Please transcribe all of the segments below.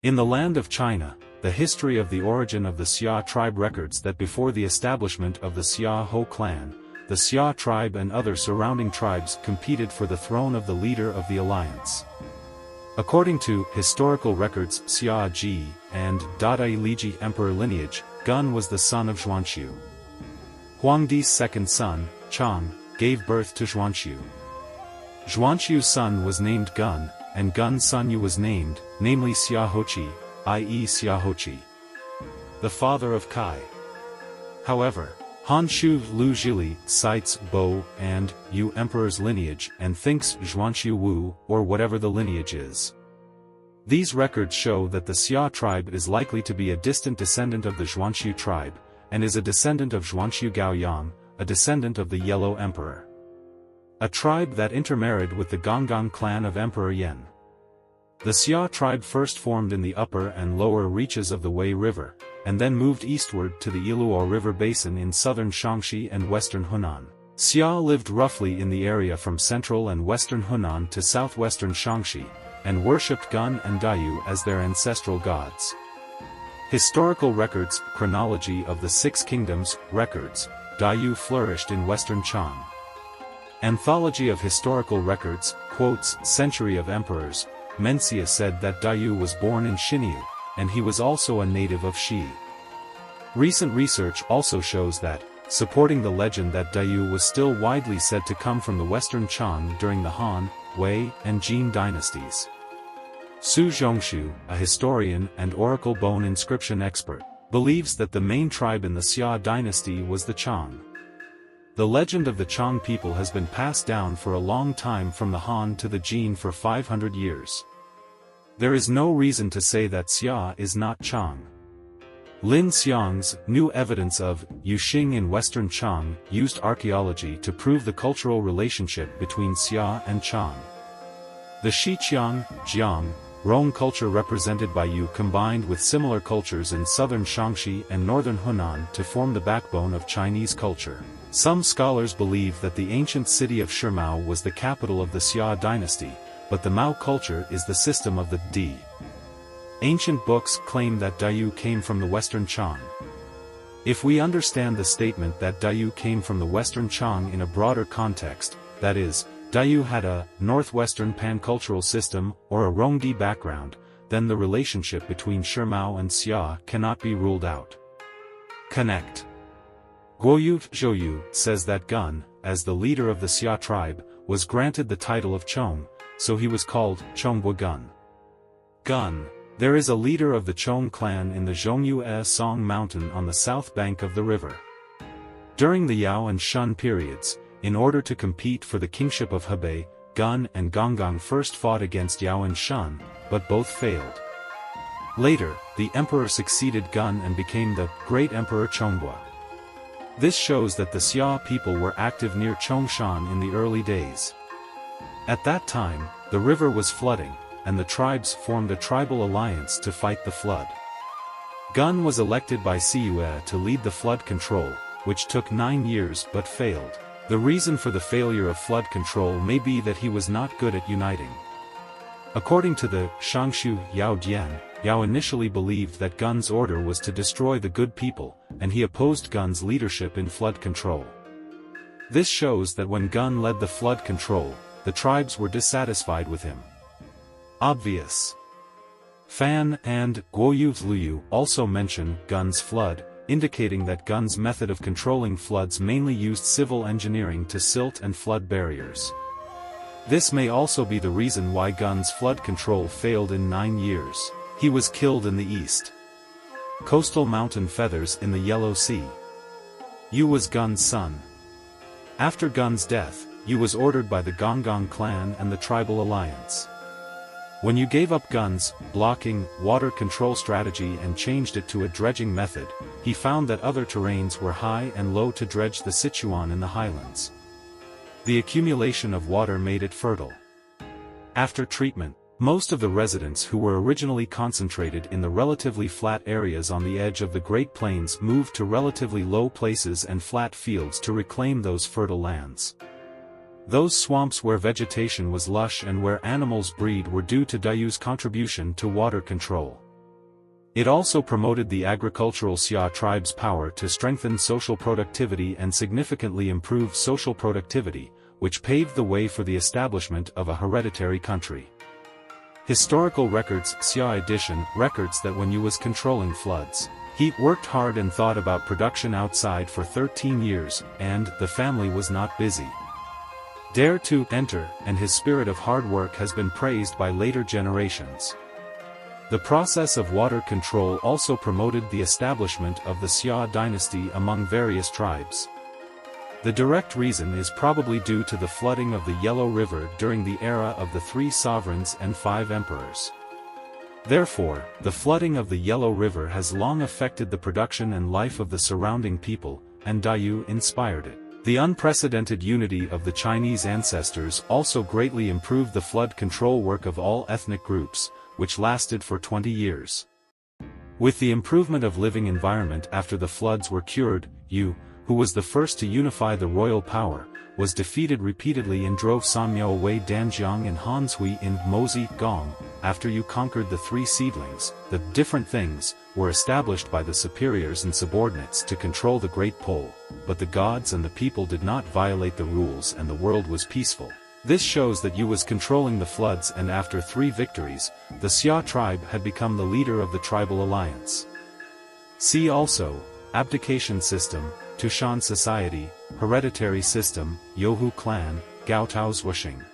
In the land of China, the history of the origin of the Xia tribe records that before the establishment of the Xia Hou clan, the Xia tribe and other surrounding tribes competed for the throne of the leader of the alliance. According to historical records, Xia Qi and Dadai Liji emperor lineage, Gun was the son of Zhuan Xu. Huangdi's second son, Chang, gave birth to Zhuan Xu. Zhuan Xu's son was named Gun, and Gun's son Yu was named, namely Xia Hou, i.e. Xia Hou, the father of Kai. However, Han Shu Lu Zhili cites Bo and Yu emperor's lineage and thinks Zhuan Xu Wu, or whatever the lineage is. These records show that the Xia tribe is likely to be a distant descendant of the Zhuan Xu tribe, and is a descendant of Zhuan Xu Gaoyang, a descendant of the Yellow Emperor. A tribe that intermarried with the Gonggong clan of Emperor Yan. The Xia tribe first formed in the upper and lower reaches of the Wei River, and then moved eastward to the Yiluo River Basin in southern Shanxi and western Henan. Xia lived roughly in the area from central and western Henan to southwestern Shanxi, and worshipped Gun and Dayu as their ancestral gods. Historical records, chronology of the Six Kingdoms, records, Dayu flourished in western Chang. Anthology of Historical Records, quotes, Century of Emperors, Mencia said that Dayu was born in Xinyu, and he was also a native of Xi. Recent research also shows that, supporting the legend that Dayu was still widely said to come from the western Chang during the Han, Wei, and Jin dynasties. Su Zhongshu, a historian and oracle bone inscription expert, believes that the main tribe in the Xia dynasty was the Chang. The legend of the Chang people has been passed down for a long time from the Han to the Jin for 500 years. There is no reason to say that Xia is not Chang. Lin Xiang's New Evidence of Youqiong in Western Chang used archaeology to prove the cultural relationship between Xia and Chang. The Xiqiang, Jiang, Rong culture represented by Yu combined with similar cultures in southern Shanxi and northern Henan to form the backbone of Chinese culture. Some scholars believe that the ancient city of Sanmiao was the capital of the Xia dynasty, but the Mao culture is the system of the Di. Ancient books claim that Dayu came from the western Chang. If we understand the statement that Dayu came from the western Chang in a broader context, that is, Dayu had a northwestern pan-cultural system or a Rongdi background, then the relationship between Sanmiao and Xia cannot be ruled out. Connect. Guoyu Zhouyu says that Gun, as the leader of the Xia tribe, was granted the title of Chong, so he was called Chongbua Gun. Gun. There is a leader of the Chong clan in the Zhongyue Song mountain on the south bank of the river. During the Yao and Shun periods, in order to compete for the kingship of Hebei, Gun and Gonggong first fought against Yao and Shun, but both failed. Later, the emperor succeeded Gun and became the Great Emperor Chongbua. This shows that the Xia people were active near Chongshan in the early days. At that time, the river was flooding, and the tribes formed a tribal alliance to fight the flood. Gun was elected by Siyue to lead the flood control, which took 9 years but failed. The reason for the failure of flood control may be that he was not good at uniting. According to the Shangshu Yao Dian, Yao initially believed that Gun's order was to destroy the good people, and he opposed Gun's leadership in flood control. This shows that when Gun led the flood control, the tribes were dissatisfied with him. Obvious. Fan and Guoyu Luyu also mention Gun's flood, indicating that Gun's method of controlling floods mainly used civil engineering to silt and flood barriers. This may also be the reason why Gun's flood control failed in 9 years. He was killed in the east. Coastal mountain feathers in the Yellow Sea. Yu was Gun's son. After Gun's death, Yu was ordered by the Gonggong clan and the tribal alliance. When Yu gave up Gun's blocking water control strategy and changed it to a dredging method, he found that other terrains were high and low to dredge the Sichuan in the highlands. The accumulation of water made it fertile. After treatment, most of the residents who were originally concentrated in the relatively flat areas on the edge of the Great Plains moved to relatively low places and flat fields to reclaim those fertile lands. Those swamps where vegetation was lush and where animals breed were due to Dayu's contribution to water control. It also promoted the agricultural Xia tribe's power to strengthen social productivity and significantly improve social productivity, which paved the way for the establishment of a hereditary country. Historical records Xia edition records that when Yu was controlling floods, he worked hard and thought about production outside for 13 years, and the family was not busy. Dare to enter, and his spirit of hard work has been praised by later generations. The process of water control also promoted the establishment of the Xia dynasty among various tribes. The direct reason is probably due to the flooding of the Yellow River during the era of the 3 sovereigns and 5 emperors. Therefore, the flooding of the Yellow River has long affected the production and life of the surrounding people, and Dayu inspired it. The unprecedented unity of the Chinese ancestors also greatly improved the flood control work of all ethnic groups, which lasted for 20 years. With the improvement of living environment after the floods were cured, Yu, who was the first to unify the royal power, was defeated repeatedly and drove Sanmiao away. Danjiang and Hanshui in Mozi Gong. After Yu conquered the 3 seedlings, the different things were established by the superiors and subordinates to control the Great Pole, but the gods and the people did not violate the rules and the world was peaceful. This shows that Yu was controlling the floods, and after 3 victories, the Xia tribe had become the leader of the tribal alliance. See also, abdication system, Tushan society, hereditary system, Youhu clan, Gaotao's Wuxing.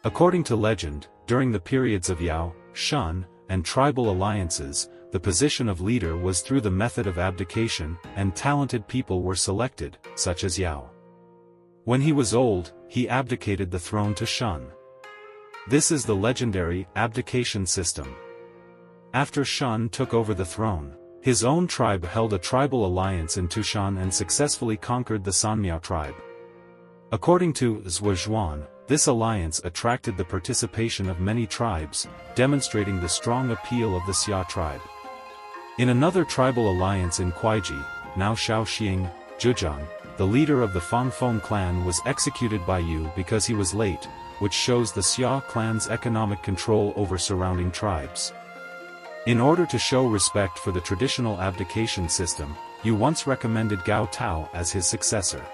According to legend, during the periods of Yao, Shun, and tribal alliances, the position of leader was through the method of abdication, and talented people were selected, such as Yao. When he was old, he abdicated the throne to Shun. This is the legendary abdication system. After Shun took over the throne, his own tribe held a tribal alliance in Tushan and successfully conquered the Sanmiao tribe. According to Zhuan, this alliance attracted the participation of many tribes, demonstrating the strong appeal of the Xia tribe. In another tribal alliance in Kuaiji, now Shaoxing, Zhejiang, the leader of the Fangfeng clan was executed by Yu because he was late, which shows the Xia clan's economic control over surrounding tribes. In order to show respect for the traditional abdication system, Yu once recommended Gao Tao as his successor.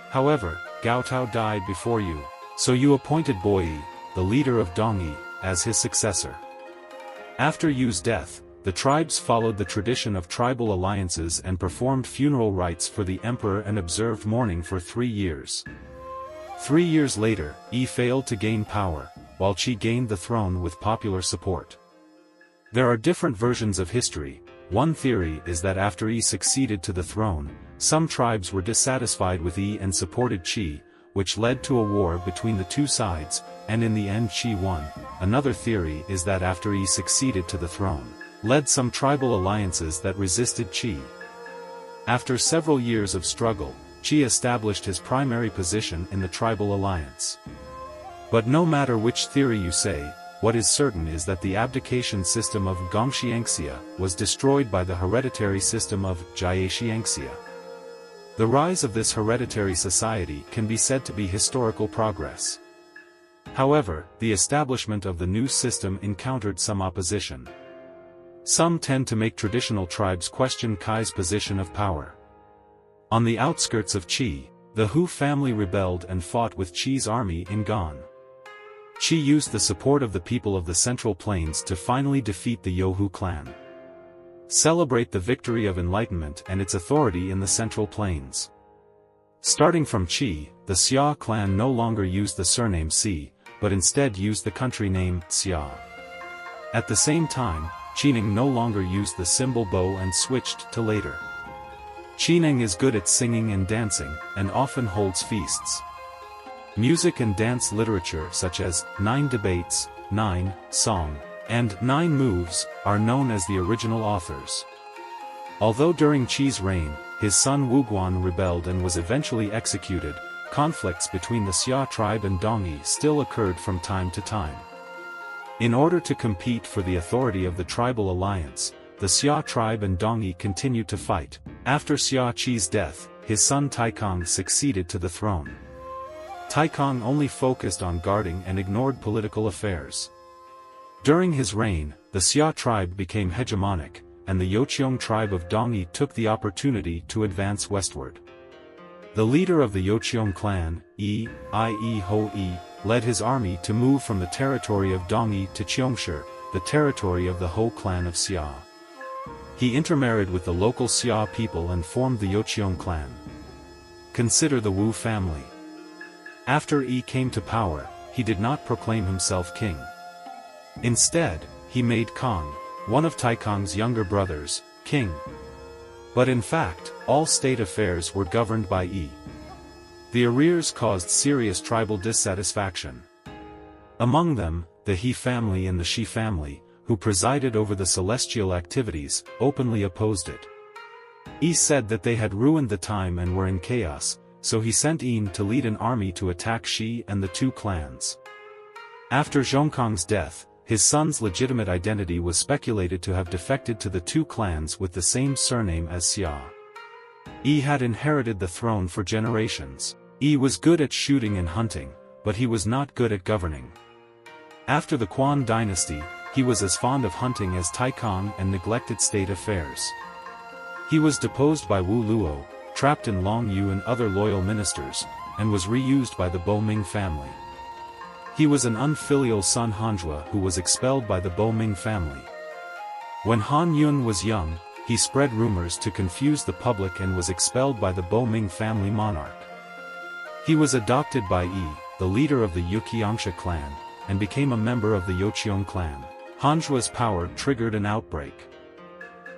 However, Gao Tao died before Yu, so Yu appointed Boyi, the leader of Dongyi, as his successor. After Yu's death, the tribes followed the tradition of tribal alliances and performed funeral rites for the emperor and observed mourning for 3 years. 3 years later, Yi failed to gain power, while Qi gained the throne with popular support. There are different versions of history. One theory is that after Yi succeeded to the throne, some tribes were dissatisfied with Yi and supported Qi, which led to a war between the 2 sides, and in the end Qi won. Another theory is that after Yi succeeded to the throne, led some tribal alliances that resisted Qi. After several years of struggle, Qi established his primary position in the tribal alliance. But no matter which theory you say, what is certain is that the abdication system of Xia was destroyed by the hereditary system of Xia. The rise of this hereditary society can be said to be historical progress. However, the establishment of the new system encountered some opposition. Some tend to make traditional tribes question Kai's position of power. On the outskirts of Qi, the Hu family rebelled and fought with Qi's army in Gan. Qi used the support of the people of the Central Plains to finally defeat the Youhu clan. Celebrate the victory of enlightenment and its authority in the Central Plains. Starting from Qi, the Xia clan no longer used the surname Si, but instead used the country name Xia. At the same time, Qining no longer used the symbol Bo and switched to later. Qining is good at singing and dancing, and often holds feasts. Music and dance literature such as 9 Debates, 9 Song, and 9 Moves are known as the original authors. Although during Qi's reign, his son Wuguan rebelled and was eventually executed, conflicts between the Xia tribe and Dongyi still occurred from time to time. In order to compete for the authority of the tribal alliance, the Xia tribe and Dongyi continued to fight. After Xia Qi's death, his son Taikang succeeded to the throne. Taikang only focused on guarding and ignored political affairs. During his reign, the Xia tribe became hegemonic, and the Youqiong tribe of Dongyi took the opportunity to advance westward. The leader of the Youqiong clan, Xia Hou, led his army to move from the territory of Dongyi to Qiongshi, the territory of the Hou clan of Xia. He intermarried with the local Xia people and formed the Youqiong clan. Consider the Wu family. After Yi came to power, he did not proclaim himself king. Instead, he made Kang, one of Taikang's younger brothers, king. But in fact, all state affairs were governed by Yi. The arrears caused serious tribal dissatisfaction. Among them, the He family and the Shi family, who presided over the celestial activities, openly opposed it. Yi said that they had ruined the time and were in chaos, so he sent Yin to lead an army to attack Shi and the two clans. After Zhongkang's death, his son's legitimate identity was speculated to have defected to the two clans with the same surname as Xia. Yi had inherited the throne for generations. Yi was good at shooting and hunting, but he was not good at governing. After the Quan dynasty, he was as fond of hunting as Taikang and neglected state affairs. He was deposed by Wu Luo, trapped in Long Yu and other loyal ministers, and was reused by the Bo Ming family. He was an unfilial son Hanjua who was expelled by the Bo Ming family. When Han Yun was young, he spread rumors to confuse the public and was expelled by the Bo Ming family monarch. He was adopted by Yi, the leader of the Youqiong clan, and became a member of the Youqiong clan. Hanjua's power triggered an outbreak.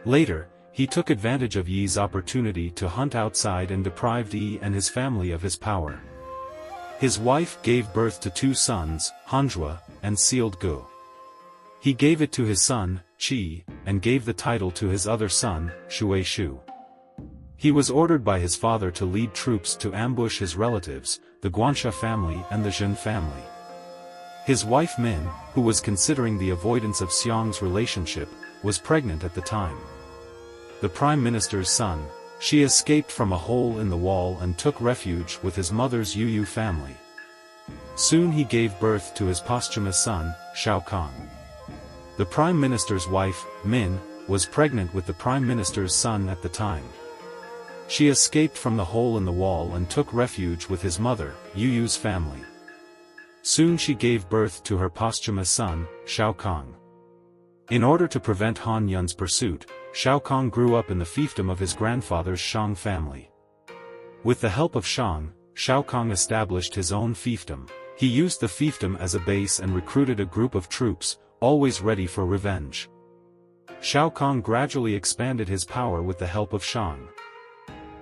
Later, he took advantage of Yi's opportunity to hunt outside and deprived Yi and his family of his power. His wife gave birth to two sons, Hanjua, and sealed Gu. He gave it to his son, Qi, and gave the title to his other son, Shu. He was ordered by his father to lead troops to ambush his relatives, the Guanxia family and the Zhen family. His wife Min, who was considering the avoidance of Xiong's relationship, was pregnant at the time. The prime minister's son, she escaped from a hole in the wall and took refuge with his mother's Yu family. Soon he gave birth to his posthumous son, Shao Kang. The prime minister's wife, Min, was pregnant with the prime minister's son at the time. She escaped from the hole in the wall and took refuge with his mother, Yu's family. Soon she gave birth to her posthumous son, Shao Kang. In order to prevent Han Yun's pursuit, Shao Kang grew up in the fiefdom of his grandfather's Shang family. With the help of Shang, Shao Kang established his own fiefdom. He used the fiefdom as a base and recruited a group of troops, always ready for revenge. Shao Kang gradually expanded his power with the help of Shang.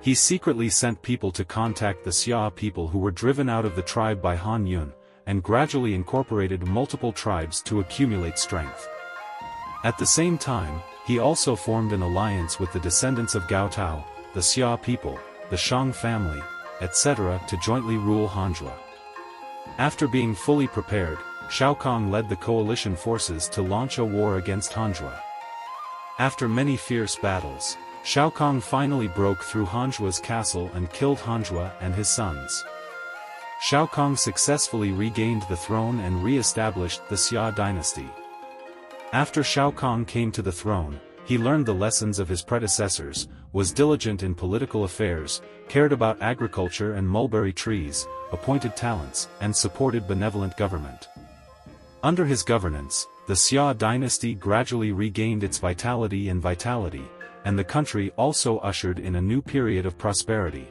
He secretly sent people to contact the Xia people who were driven out of the tribe by Han Yun, and gradually incorporated multiple tribes to accumulate strength. At the same time, he also formed an alliance with the descendants of Gao Tao, the Xia people, the Shang family, etc. to jointly rule Hanjua. After being fully prepared, Shao Kang led the coalition forces to launch a war against Hanjua. After many fierce battles, Shao Kang finally broke through Hanjua's castle and killed Hanjua and his sons. Shao Kang successfully regained the throne and re-established the Xia dynasty. After Shao Kang came to the throne, he learned the lessons of his predecessors, was diligent in political affairs, cared about agriculture and mulberry trees, appointed talents, and supported benevolent government. Under his governance, the Xia dynasty gradually regained its vitality, and the country also ushered in a new period of prosperity.